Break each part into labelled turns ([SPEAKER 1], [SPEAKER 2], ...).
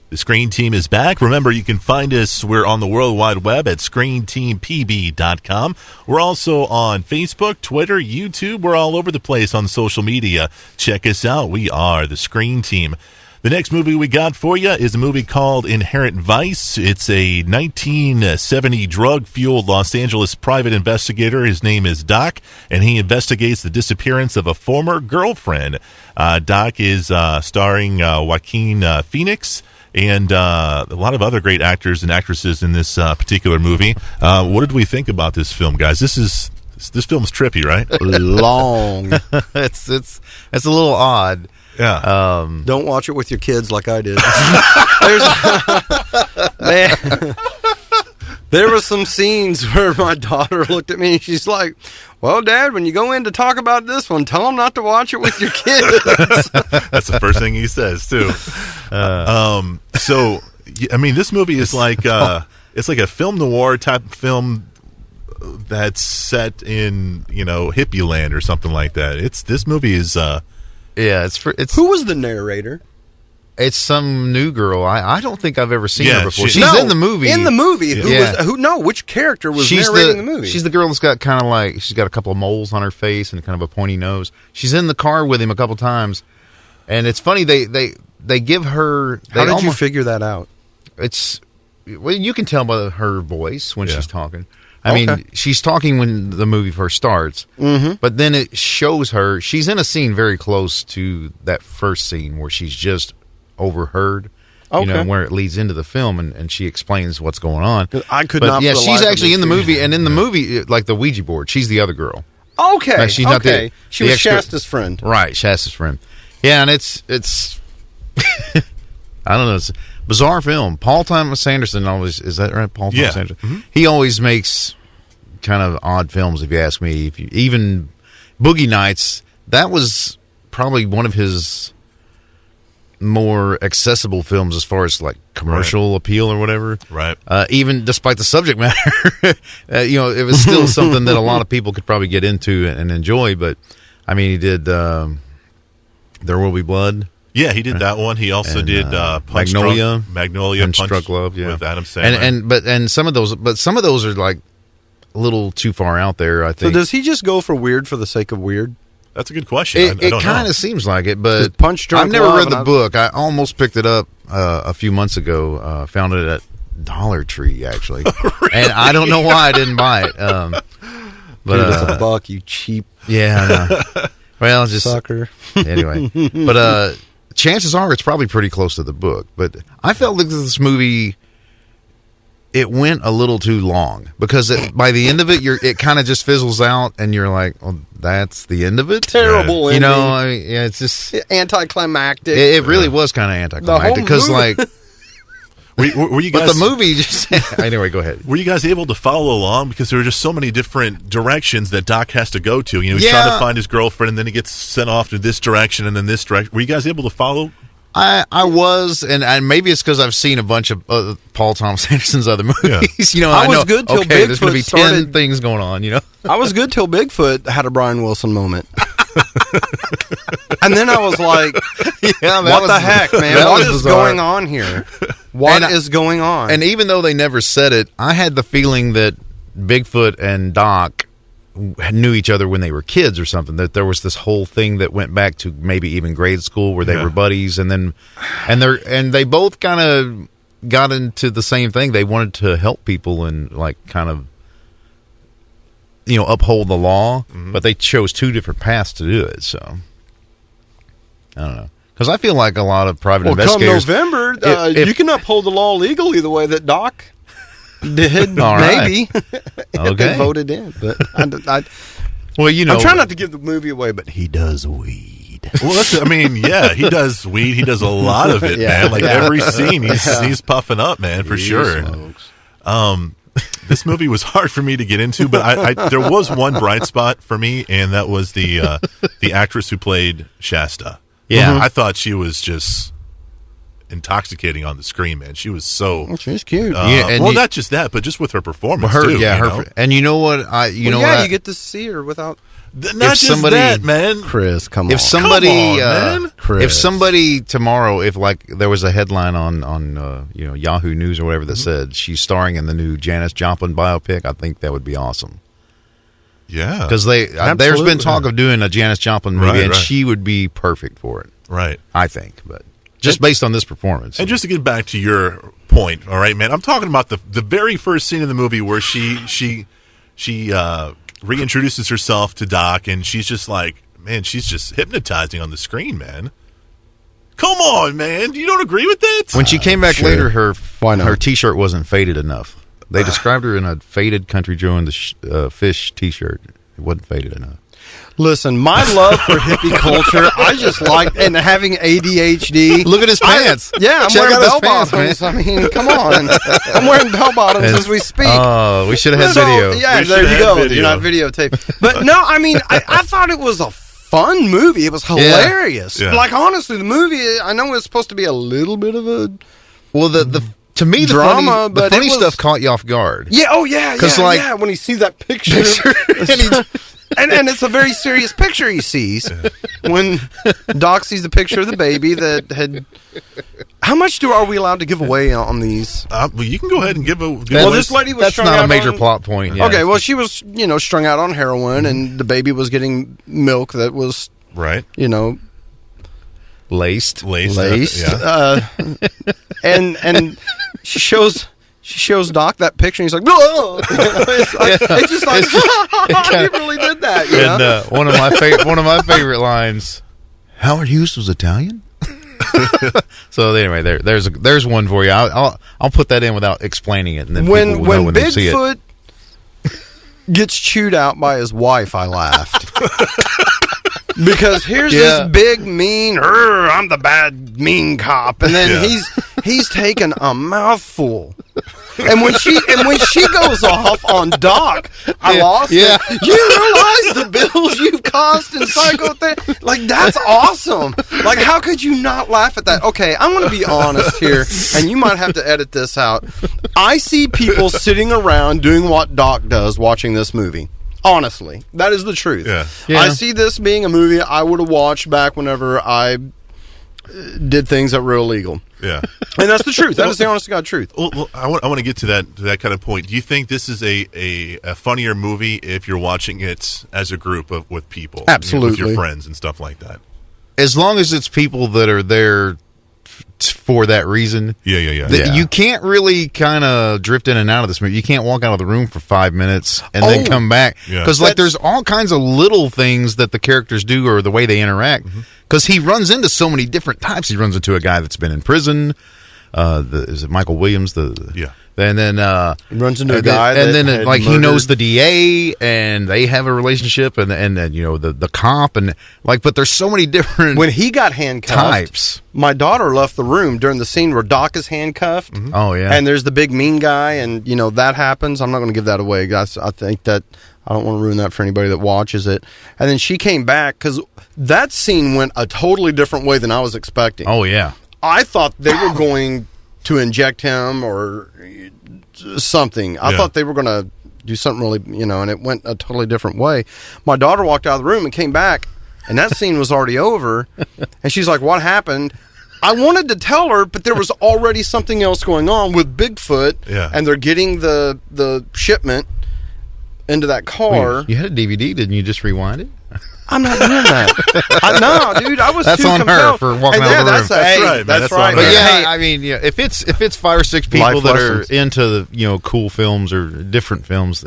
[SPEAKER 1] The Screen Team is back. Remember, you can find us. We're on the World Wide Web at ScreenTeamPB.com. We're also on Facebook, Twitter, YouTube. We're all over the place on social media. Check us out. We are the Screen Team. The next movie we got for you is a movie called Inherent Vice. It's a 1970 drug-fueled Los Angeles private investigator. His name is Doc, and he investigates the disappearance of a former girlfriend. Doc is starring Joaquin Phoenix and a lot of other great actors and actresses in this particular movie. What did we think about this film, guys? This film's trippy, right?
[SPEAKER 2] Long.
[SPEAKER 3] It's a little odd.
[SPEAKER 1] Yeah.
[SPEAKER 2] Don't watch it with your kids like I did. Man, there were some scenes where my daughter looked at me and she's like, "Well, Dad, when you go in to talk about this one, tell them not to watch it with your kids."
[SPEAKER 1] That's the first thing he says too. So, I mean, this movie is like it's like a film noir type film that's set in hippie land or something like that. This movie is.
[SPEAKER 3] It's
[SPEAKER 2] Who was the narrator?
[SPEAKER 3] It's some new girl. I don't think I've ever seen her before.
[SPEAKER 1] She's
[SPEAKER 3] in the movie.
[SPEAKER 2] In the movie,
[SPEAKER 3] Yeah.
[SPEAKER 2] which character was narrating the movie?
[SPEAKER 3] She's the girl that's got kind of like she's got a couple of moles on her face and kind of a pointy nose. She's in the car with him a couple times, and it's funny they give her.
[SPEAKER 2] How did you figure that out?
[SPEAKER 3] You can tell by her voice when she's talking. I mean, she's talking when the movie first starts, but then it shows her. She's in a scene very close to that first scene where she's just overheard, where it leads into the film, and she explains what's going on.
[SPEAKER 2] I could not.
[SPEAKER 3] Yeah, she's actually in the movie, and in the movie, like the Ouija board, she's the other girl.
[SPEAKER 2] Okay,
[SPEAKER 3] like she's not
[SPEAKER 2] she was Shasta's friend,
[SPEAKER 3] right? Shasta's friend. Yeah, and it's I don't know. It's a bizarre film. Paul Thomas Anderson always, is that right? Paul Thomas Anderson. Mm-hmm. He always makes kind of odd films, if you ask me. Even Boogie Nights, that was probably one of his more accessible films as far as like commercial appeal or whatever.
[SPEAKER 1] Right.
[SPEAKER 3] Even despite the subject matter, it was still something that a lot of people could probably get into and enjoy. But I mean, he did There Will Be Blood.
[SPEAKER 1] Yeah, he did that one. He also did Punch
[SPEAKER 3] Magnolia,
[SPEAKER 1] Punch
[SPEAKER 3] Struck Love,
[SPEAKER 1] with Adam Sandler.
[SPEAKER 3] And some of those are like a little too far out there, I think.
[SPEAKER 2] So does he just go for weird for the sake of weird?
[SPEAKER 1] That's a good question.
[SPEAKER 3] It kind of seems like it, but
[SPEAKER 2] Punch Drunk
[SPEAKER 3] I've never
[SPEAKER 2] Love
[SPEAKER 3] read the book. I almost picked it up a few months ago. Found it at Dollar Tree, actually. Really? And I don't know why I didn't buy it. But
[SPEAKER 2] it's $1, you cheap.
[SPEAKER 3] Yeah, I know. Well, just
[SPEAKER 2] sucker.
[SPEAKER 3] Anyway, but chances are it's probably pretty close to the book. But I felt like this movie, it went a little too long because by the end of it, it kind of just fizzles out, and you're like, "Well, that's the end of it."
[SPEAKER 2] Terrible ending.
[SPEAKER 3] I mean, it's just
[SPEAKER 2] anticlimactic.
[SPEAKER 3] It really was kind of anticlimactic because, like,
[SPEAKER 1] were you guys?
[SPEAKER 3] But the movie just anyway. Go ahead.
[SPEAKER 1] Were you guys able to follow along because there were just so many different directions that Doc has to go to? He's trying to find his girlfriend, and then he gets sent off to this direction and then this direction. Were you guys able to follow?
[SPEAKER 3] I was, and maybe it's because I've seen a bunch of Paul Thomas Anderson's other movies.
[SPEAKER 2] Yeah.
[SPEAKER 3] I
[SPEAKER 2] was
[SPEAKER 3] know,
[SPEAKER 2] good till
[SPEAKER 3] okay, there's going to be
[SPEAKER 2] Bigfoot
[SPEAKER 3] 10 things going on.
[SPEAKER 2] I was good till Bigfoot had a Brian Wilson moment. And then I was like, what the heck, man? What is going on here? What is going on?
[SPEAKER 3] And even though they never said it, I had the feeling that Bigfoot and Doc knew each other when they were kids or something, that there was this whole thing that went back to maybe even grade school where they were buddies, and they both kind of got into the same thing. They wanted to help people and like kind of uphold the law, but they chose two different paths to do it. So I don't know, because I feel like a lot of private investigators.
[SPEAKER 2] Come November, you can uphold the law legally the way that Doc did.
[SPEAKER 3] All right.
[SPEAKER 2] Maybe if they voted in, but
[SPEAKER 3] well,
[SPEAKER 2] I'm trying not to give the movie away, but he does weed.
[SPEAKER 1] Well, he does weed. He does a lot of it, man. Like every scene, he's puffing up, man, for sure. This movie was hard for me to get into, but there was one bright spot for me, and that was the actress who played Shasta.
[SPEAKER 3] Yeah,
[SPEAKER 1] I thought she was just intoxicating on the screen, man. She was
[SPEAKER 2] she's cute.
[SPEAKER 1] Not just that, but just with her performance too.
[SPEAKER 3] And you know what? You get
[SPEAKER 2] to see her without.
[SPEAKER 1] Not just that, man.
[SPEAKER 2] Chris, come on.
[SPEAKER 3] If somebody,
[SPEAKER 1] man.
[SPEAKER 3] if somebody tomorrow, if like there was a headline on Yahoo News or whatever that said she's starring in the new Janis Joplin biopic, I think that would be awesome.
[SPEAKER 1] Yeah,
[SPEAKER 3] because there's been talk of doing a Janis Joplin movie, and she would be perfect for it.
[SPEAKER 1] Right,
[SPEAKER 3] I think, but just based on this performance.
[SPEAKER 1] And just to get back to your point, all right, man, I'm talking about the very first scene in the movie where she reintroduces herself to Doc, and she's just like, man, she's just hypnotizing on the screen, man. Come on, man, you don't agree with that?
[SPEAKER 3] When she came back later, her T-shirt wasn't faded enough. They described her in a faded Country Joe and the Fish T-shirt. It wasn't faded enough.
[SPEAKER 2] Listen, my love for hippie culture, I just like, and having ADHD.
[SPEAKER 3] Look at his pants.
[SPEAKER 2] I'm wearing bell bottoms. I mean, come on. I'm wearing bell bottoms as we speak.
[SPEAKER 3] Oh, we should have had video.
[SPEAKER 2] Yeah, there you go. You're not videotaped. But no, I mean, I thought it was a fun movie. It was hilarious.
[SPEAKER 1] Yeah.
[SPEAKER 2] Like, honestly, the movie, I know it's supposed to be a little bit of a...
[SPEAKER 3] Well, to me,
[SPEAKER 2] drama,
[SPEAKER 3] the funny stuff caught you off guard.
[SPEAKER 2] Yeah, when he sees that picture. And it's a very serious picture he sees when Doc sees the picture of the baby that had... How much are we allowed to give away on these?
[SPEAKER 1] Well, you can go ahead and give away.
[SPEAKER 2] This lady was
[SPEAKER 3] That's not a major plot point. Yeah.
[SPEAKER 2] Okay, well, she was, strung out on heroin, and the baby was getting milk that was...
[SPEAKER 1] Right.
[SPEAKER 3] Laced.
[SPEAKER 2] And she shows Doc that picture, and he's like, "Whoa!" It's just like he really did that.
[SPEAKER 3] And one of my favorite lines: Howard Hughes was Italian. So anyway, there's one for you. I'll put that in without explaining it, and then
[SPEAKER 2] when
[SPEAKER 3] people will know when they see it.
[SPEAKER 2] Bigfoot gets chewed out by his wife, I laughed. Because here's this big mean, I'm the bad mean cop, and then he's taking a mouthful. And when she goes off on Doc, I lost it. You realize the bills you've caused in psychotherapy? Like, that's awesome. Like, how could you not laugh at that? Okay, I'm going to be honest here, and you might have to edit this out. I see people sitting around doing what Doc does watching this movie. Honestly, that is the truth.
[SPEAKER 1] Yeah.
[SPEAKER 2] I see this being a movie I would have watched back whenever I did things that were illegal.
[SPEAKER 1] Yeah.
[SPEAKER 2] And that's the truth. That is the honest to God truth.
[SPEAKER 1] Well, I want to get to that kind of point. Do you think this is a funnier movie if you're watching it as a group with people?
[SPEAKER 2] Absolutely.
[SPEAKER 1] With your friends and stuff like that?
[SPEAKER 3] As long as it's people that are there for that reason.
[SPEAKER 1] Yeah.
[SPEAKER 3] You can't really kind of drift in and out of this movie. You can't walk out of the room for 5 minutes and then come back. Because there's all kinds of little things that the characters do or the way they interact. Because he runs into so many different types. He runs into a guy that's been in prison. Is it Michael Williams? And then
[SPEAKER 2] he runs into a guy,
[SPEAKER 3] and then like he knows the DA, and they have a relationship, and then the cop, and like, but there's so many different.
[SPEAKER 2] When he got handcuffed,
[SPEAKER 3] types.
[SPEAKER 2] My daughter left the room during the scene where Doc is handcuffed.
[SPEAKER 3] Oh yeah,
[SPEAKER 2] and there's the big mean guy, and that happens. I'm not going to give that away, guys. I think that I don't want to ruin that for anybody that watches it. And then she came back because that scene went a totally different way than I was expecting.
[SPEAKER 3] Oh yeah.
[SPEAKER 2] I thought they were going to inject him or something. I thought they were going to do something really, and it went a totally different way. My daughter walked out of the room and came back, and that scene was already over. And she's like, "What happened?" I wanted to tell her, but there was already something else going on with Bigfoot, and they're getting the shipment into that car.
[SPEAKER 3] Wait, you had a DVD, didn't you just rewind it?
[SPEAKER 2] I'm not doing that. No, dude, I was
[SPEAKER 3] that's
[SPEAKER 2] too
[SPEAKER 3] on
[SPEAKER 2] compelled.
[SPEAKER 3] Her for walking out of the room.
[SPEAKER 1] That's right, man.
[SPEAKER 2] That's right.
[SPEAKER 3] But I mean, if it's 5 or 6 people that are into the cool films or different films,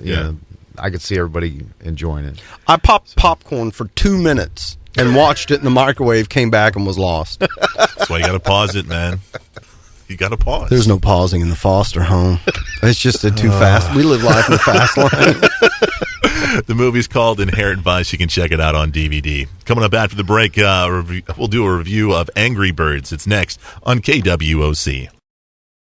[SPEAKER 3] I could see everybody enjoying it.
[SPEAKER 2] I popped popcorn for 2 minutes and watched it in the microwave. Came back and was lost.
[SPEAKER 1] That's why you got to pause it, man. You got to pause.
[SPEAKER 2] There's no pausing in the foster home. It's just too fast. We live life in the fast lane.
[SPEAKER 1] The movie's called Inherent Vice. You can check it out on DVD. Coming up after the break, we'll do a review of Angry Birds. It's next on KWOC.